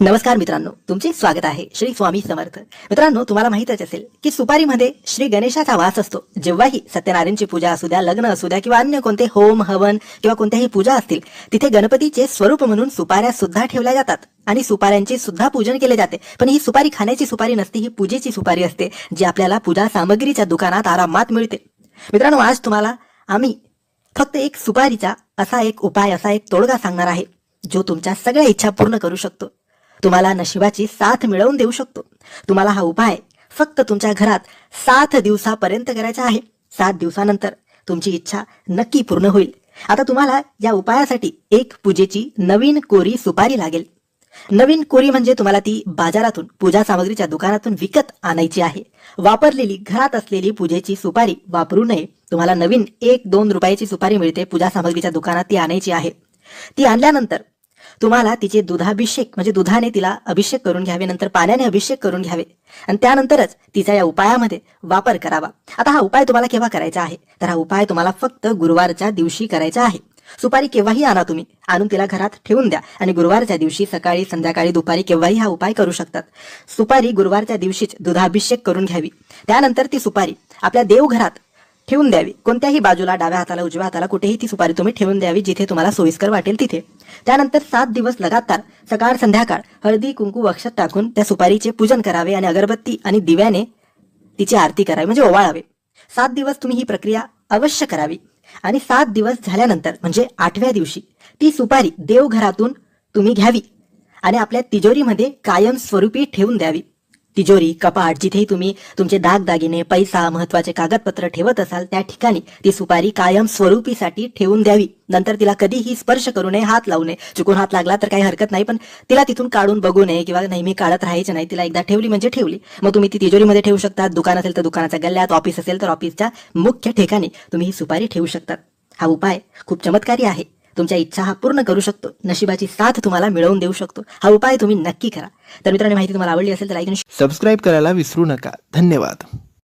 नमस्कार मित्रांनो, तुमचे स्वागत आहे श्री स्वामी समर्थ. मित्रांनो, तुम्हाला माहितच असेल की सुपारीमध्ये श्री गणेशाचा वास असतो. जेव्हाही सत्यनारायणची पूजा असू द्या, लग्न असू द्या किंवा अन्य कोणते होम हवन किंवा कोणत्याही पूजा असतील, तिथे गणपतीचे स्वरूप म्हणून सुपाऱ्या सुद्धा ठेवल्या जातात आणि सुपाऱ्यांचे सुद्धा पूजन केले जाते. पण ही सुपारी खाण्याची सुपारी नसते, ही पूजेची सुपारी असते, जी आपल्याला पूजा सामग्रीच्या दुकानात आरामात मिळते. मित्रांनो, आज तुम्हाला आम्ही फक्त एक सुपारीचा असा एक उपाय, असा एक तोडगा सांगणार आहे, जो तुमच्या सगळ्या इच्छा पूर्ण करू शकतो, तुम्हाला नशिबाची साथ मिळवून देऊ शकतो. तुम्हाला हा उपाय फक्त तुमच्या घरात 7 दिवसापर्यंत करायचा आहे. 7 दिवसानंतर तुमची इच्छा नक्की पूर्ण होईल. आता तुम्हाला या उपायासाठी एक पूजेची नवीन कोरी सुपारी लागेल. नवीन कोरी म्हणजे तुम्हाला ती बाजारातून, पूजा सामग्रीच्या दुकानातून विकत आणायची आहे. वापरलेली घरात असलेली पूजेची सुपारी वापरू नये. तुम्हाला नवीन 1-2 रुपयाची सुपारी मिळते पूजा सामग्रीच्या दुकानात, ती आणायची आहे. ती आणल्यानंतर तुम्हाला तिचे दुधाभिषेक म्हणजे दुधाने तिला अभिषेक करून घ्यावे, नंतर पाण्याने अभिषेक करून घ्यावे आणि त्यानंतरच तिचा या उपायामध्ये वापर करावा. आता हा उपाय तुम्हाला केव्हा करायचा आहे, तर हा उपाय तुम्हाला फक्त गुरुवारच्या दिवशी करायचा आहे. सुपारी केव्हाही आणा, तुम्ही आणून तिला घरात ठेवून द्या आणि गुरुवारच्या दिवशी सकाळी, संध्याकाळी, दुपारी केव्हाही हा उपाय करू शकतात. सुपारी गुरुवारच्या दिवशीच दुधाभिषेक करून घ्यावी. त्यानंतर ती सुपारी आपल्या देवघरात ठेवून द्यावी. कोणत्याही बाजूला, डाव्या हाताला, उजव्या हाताला, कुठेही ती सुपारी तुम्ही ठेवून द्यावी, जिथे तुम्हाला सोयीस्कर वाटेल तिथे. त्यानंतर 7 दिवस लगातार सकाळ संध्याकाळ हळदी कुंकू अक्षत टाकून त्या सुपारीचे पूजन करावे आणि अगरबत्ती आणि दिव्याने तिची आरती करावी, म्हणजे ओवाळावे. 7 दिवस तुम्ही ही प्रक्रिया अवश्य करावी आणि 7 दिवस झाल्यानंतर म्हणजे 8व्या दिवशी ती सुपारी देवघरातून तुम्ही घ्यावी आणि आपल्या तिजोरीमध्ये कायम स्वरूपी ठेवून द्यावी. तिजोरी, कपाट, जिथेही तुम्ही तुमचे दागदागिने, पैसा, महत्वाचे कागदपत्र ठेवत असाल, त्या ठिकाणी ती सुपारी कायम स्वरूपीसाठी ठेवून द्यावी. नंतर तिला कधीही स्पर्श करू नये, हात लावू नये. चुकून हात लागला तर काही हरकत नाही, पण तिला तिथून काढून बघू नये किंवा नेहमी काढत राहायचं नाही. तिला एकदा ठेवली म्हणजे ठेवली. मग तुम्ही ती तिजोरीमध्ये ठेवू शकता, दुकान असेल तर दुकानाच्या गल्ल्यात, ऑफिस असेल तर ऑफिसच्या मुख्य ठिकाणी तुम्ही ही सुपारी ठेवू शकतात. हा उपाय खूप चमत्कारी आहे. तुमच्या इच्छा हा पूर्ण करू शकतो, नशिबाची साथ तुम्हाला मिळवून देऊ शकतो. हा उपाय तुम्ही नक्की करा. तर मित्रांनो, माहिती तुम्हाला आवडली असेल तर लाईक आणि सबस्क्राईब करायला विसरू नका. धन्यवाद.